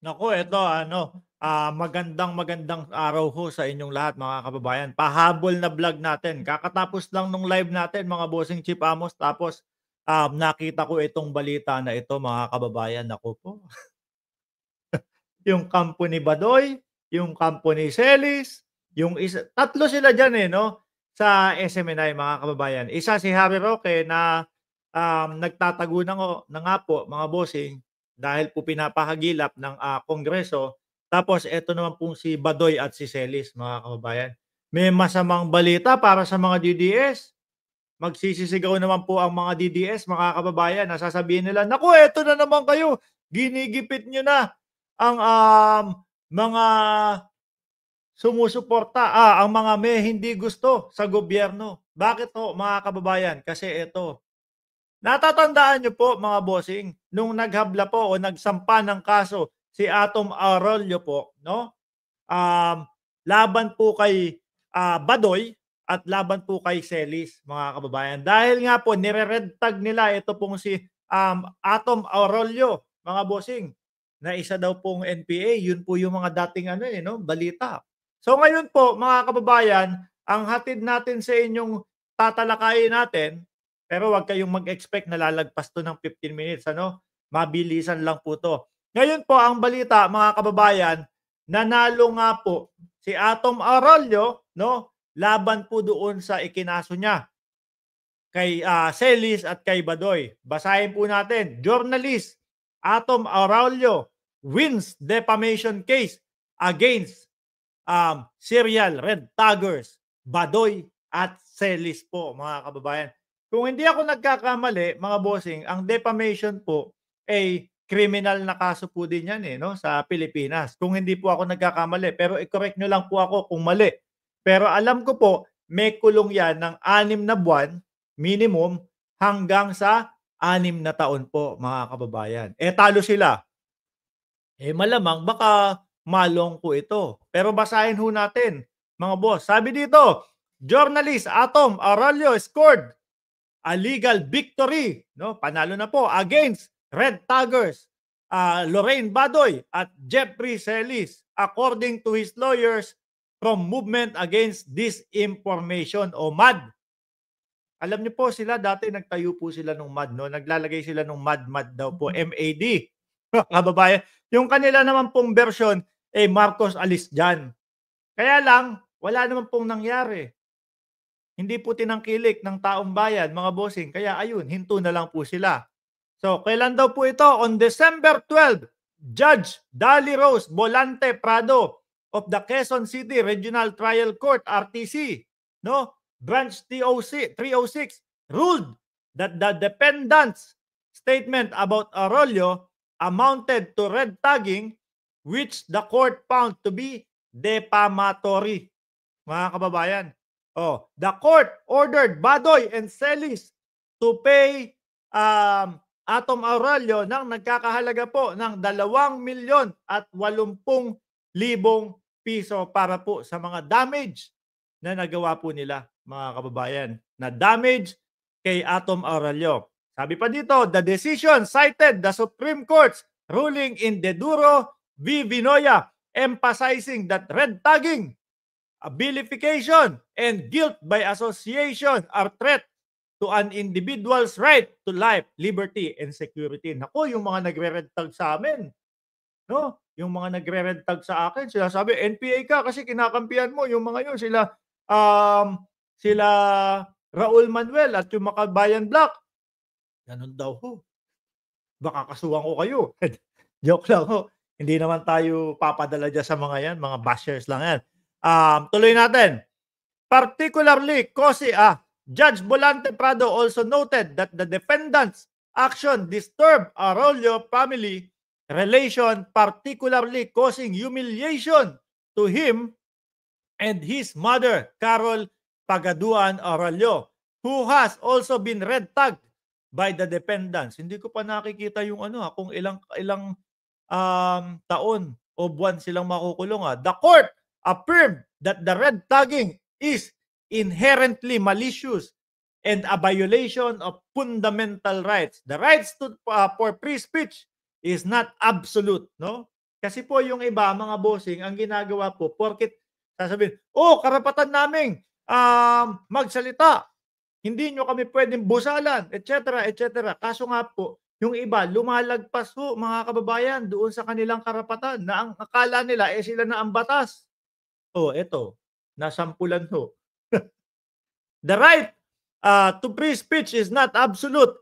Naku, eto ano, magandang araw ho sa inyong lahat mga kababayan. Pahabol na vlog natin. Kakatapos lang nung live natin mga bossing Chief Amos tapos, nakita ko itong balita na ito mga kababayan. Naku po, yung kampo ni Badoy, yung kampo ni Celis, yung isa tatlo sila diyan, eh, 'no, sa SMNI mga kababayan. Isa si Harry Roque na, nagtatago na nga po mga bossing dahil po pinapahagilap ng, Kongreso. Tapos eto naman pong si Badoy at si Celis mga kababayan. May masamang balita para sa mga DDS. Magsisisigaw naman po ang mga DDS mga kababayan na sasabihin nila, "Naku, eto na naman kayo, ginigipit niyo na ang, mga sumusuporta, ang mga may hindi gusto sa gobyerno." Bakit ho mga kababayan? Kasi eto, natatandaan niyo po mga bossing, nung naghabla po o nagsampa ng kaso si Atom Arroyo po 'no, laban po kay, Badoy at laban po kay Celis mga kababayan. Dahil nga po nire-red tag nila ito pong si, Atom Arroyo mga bossing, na isa daw pong NPA. Yun po yung mga dating ano, eh, 'no, balita. So ngayon po mga kababayan, ang hatid natin sa inyong tatalakayin natin, pero wag kayong mag-expect na lalagpas 'to ng 15 minutes ano, mabilisan lang po 'to. Ngayon po ang balita mga kababayan, nanalo nga po si Atom Arroyo 'no, laban po doon sa ikinaso niya kay, Celis at kay Badoy. Basahin po natin, journalist Atom Arroyo wins defamation case against, serial red taggers Badoy at Celis po mga kababayan. Kung hindi ako nagkakamali mga bossing, ang defamation po ay criminal na kaso po din 'yan, eh, 'no, sa Pilipinas. Kung hindi po ako nagkakamali, pero i-correct niyo lang po ako kung mali. Pero alam ko po may kulong 'yan ng 6 na buwan minimum hanggang sa 6 na taon po mga kababayan. Eh, talo sila. Eh, malamang baka malongko ito. Pero basahin ho natin, mga boss. Sabi dito, journalist Atom Arroyo scored a legal victory, no? Panalo na po against red taggers Lorraine Badoy at Jeffrey Celis according to his lawyers from Movement Against Disinformation o MAD. Alam niyo po sila dati nagtayo po sila nung MAD 'no, naglalagay sila nung MAD daw po, MAD. Kababayan, yung kanila naman pong bersyon, eh, Marcos alis diyan. Kaya lang wala naman pong nangyari. Hindi po tinangkilik ng taong bayan mga bossing, kaya ayun hinto na lang po sila. So kailan daw po ito? On December 12, Judge Dali Rose Bolante Prado of the Quezon City Regional Trial Court RTC, no? Branch TOC 306 ruled that the defendant's statement about Arroyo amounted to red tagging which the court found to be defamatory. Mga kababayan, oh, the court ordered Badoy and Celis to pay Atom Aurelio ng nagkakahalaga po ng 2,080,000 piso para po sa mga damage na nagawa po nila mga kababayan, na damage kay Atom Aurelio. Sabi pa dito, the decision cited the Supreme Court's ruling in Deduro v. Vinoya emphasizing that red tagging, vilification, and guilt by association are threat to an individual's right to life, liberty, and security. Naku, yung mga nagre-red tag sa amin, no? Yung mga nagre-red tag sa akin, sila sabi, NPA ka kasi kinakampihan mo yung mga yun, sila Raul Manuel at yung Makabayan Black. Ganun daw ho. Baka kasuhan ko kayo. Joke lang ho. Hindi naman tayo papadala dyan sa mga yan, mga bashers lang yan. Tuloy natin. Particularly, Judge Bolante Prado also noted that the defendant's action disturbed Arroyo family relation, particularly causing humiliation to him and his mother, Carol Pagaduan Arroyo, who has also been red tagged by the defendants. Hindi ko pa nakikita yung kung ilang taon o buwan silang makukulong. The court affirmed that the red tagging is inherently malicious and a violation of fundamental rights. The rights to for free speech is not absolute, no? Kasi po yung iba, mga bossing, ang ginagawa po porket sasabihin, "Oh, karapatan naming, magsalita. Hindi niyo kami puwedeng busalan," et cetera. Kaso nga po, yung iba lumalagpas ho, mga kababayan, doon sa kanilang karapatan na ang akala nila, eh, sila na ang batas. Oh, eto, nasampulan ho. The right, to free speech is not absolute.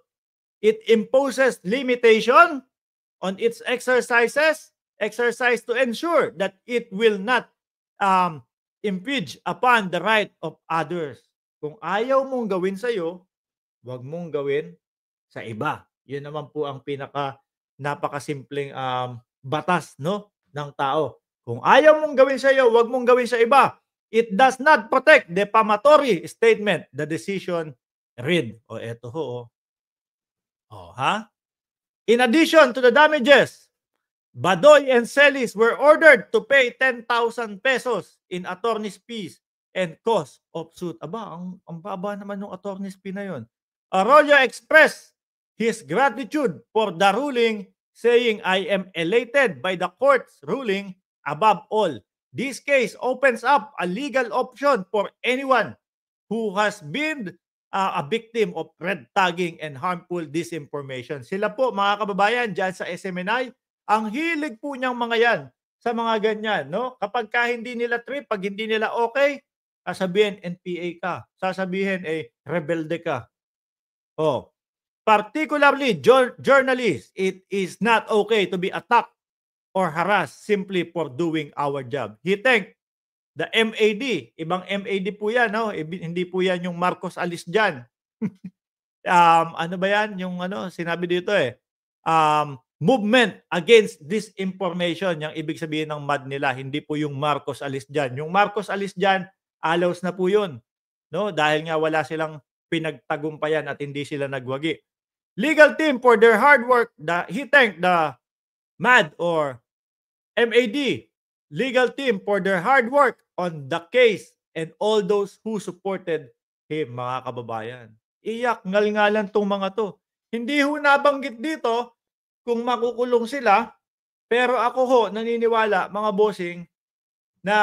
It imposes limitation on its exercise to ensure that it will not impinge upon the right of others. Kung ayaw mong gawin sa'yo, wag mong gawin sa iba. Yun naman po ang napakasimpleng batas, no, ng tao. Kung ayaw mong gawin sa'yo, wag mong gawin sa iba. It does not protect defamatory statement. The decision read. O eto ho, oh. Oh, ha? In addition to the damages, Badoy and Celis were ordered to pay 10,000 pesos in attorney's fees and cost of suit. Aba, ang baba naman ng attorney's fee na yun. Arroyo expressed his gratitude for the ruling, saying, "I am elated by the court's ruling. Above all, this case opens up a legal option for anyone who has been a victim of red tagging and harmful disinformation." Sila po, mga kababayan, dyan sa SMNI, ang hilig po niyang mga yan sa mga ganyan, no? Kapagka hindi nila trip, 'pag hindi nila okay, sasabihin NPA ka, sasabihin, eh, rebelde ka. Oh, particularly journalists, it is not okay to be attacked or harassed simply for doing our job. He thanked the MAD, ibang MAD po yan, no? Hindi po yan yung Marcos alis diyan. Ano ba yan, yung ano, sinabi dito eh, movement against disinformation, yang ibig sabihin ng MAD nila, hindi po yung Marcos alis diyan. Yung Marcos alis diyan, alaws na po yun, no? Dahil nga wala silang pinagtagumpayan at hindi sila nagwagi. Legal team for their hard work. He thanked the MAD or MAD legal team for their hard work on the case and all those who supported him, mga kababayan. Iyak, ngal-ngalan tong mga 'to. Hindi ho nabanggit dito kung makukulong sila, pero ako ho naniniwala, mga bossing, na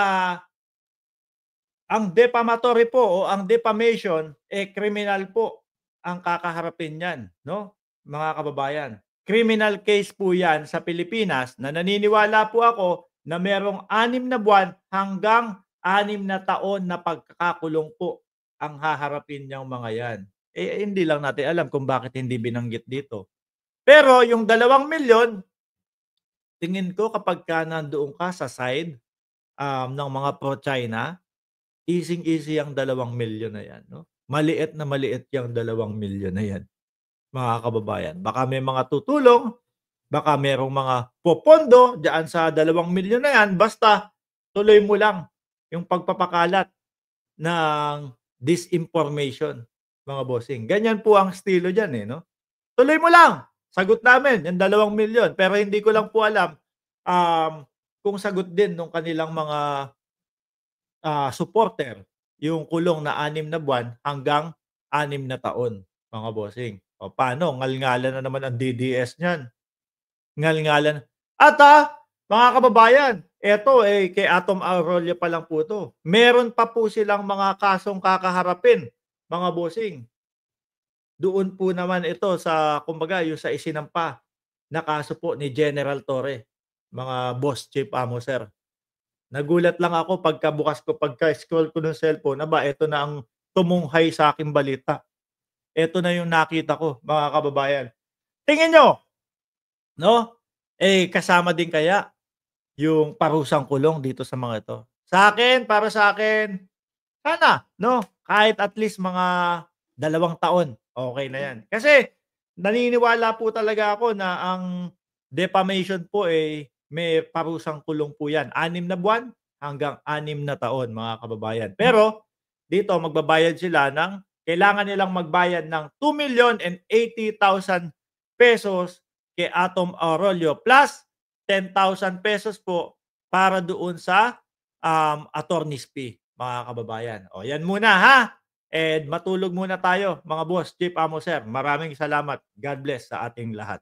ang defamatory po o ang defamation, eh, kriminal po ang kakaharapin niyan, 'no, mga kababayan. Criminal case po 'yan sa Pilipinas na naniniwala po ako na merong 6 na buwan hanggang 6 na taon na pagkakakulong po ang haharapin niyang mga 'yan. Eh, hindi lang natin alam kung bakit hindi binanggit dito. Pero yung 2 milyon, tingin ko kapagka nandoon ka sa side, ng mga pro-China, easing-easy ang 2 milyon na 'yan, 'no. Maliit na maliit yang 2 milyon na 'yan, mga kababayan. Baka may mga tutulong, baka merong mga popondo diyaan sa 2 milyon na 'yan, basta tuloy mo lang yung pagpapakalat ng disinformation, mga bossing. Ganyan po ang estilo diyan, eh, 'no. Tuloy mo lang, sagot namin yung 2 milyon, pero hindi ko lang po alam, um, kung sagot din nung kanilang mga supporter yung kulong na 6 na buwan hanggang 6 na taon, mga bossing. O paano, ngalngalan na naman ang DDS niyan, ngalngalan. At, mga kababayan, eto, eh, kay Atom Arroyo pa lang po 'to. Meron pa po silang mga kasong kakaharapin, mga bossing. Doon po naman ito sa kumbaga yung sa isinampa na kaso po ni General Torre, mga boss, chief amo, sir. Nagulat lang ako pagka-scroll ko ng cellphone, aba eto na ang tumunghay sa aking balita. Eto na yung nakita ko, mga kababayan. Tingin niyo, 'no, eh, kasama din kaya yung parusang kulong dito sa mga ito? Sa'kin, para sa'kin, sana, 'no, kahit at least mga 2 taon, okey na 'yan. Kasi naniniwala po talaga ako na ang defamation po, eh, may parusang kulong po 'yan, 6 na buwan hanggang 6 na taon, mga kababayan. Pero dito magbabayad sila ng kailangan nilang magbayad ng 2,080,000 pesos kay Atom Arroyo plus 10,000 pesos po para doon sa, attorney's fee, mga kababayan. O, yan muna, ha, and matulog muna tayo, mga boss, chief amo, sir. Maraming salamat. God bless sa ating lahat.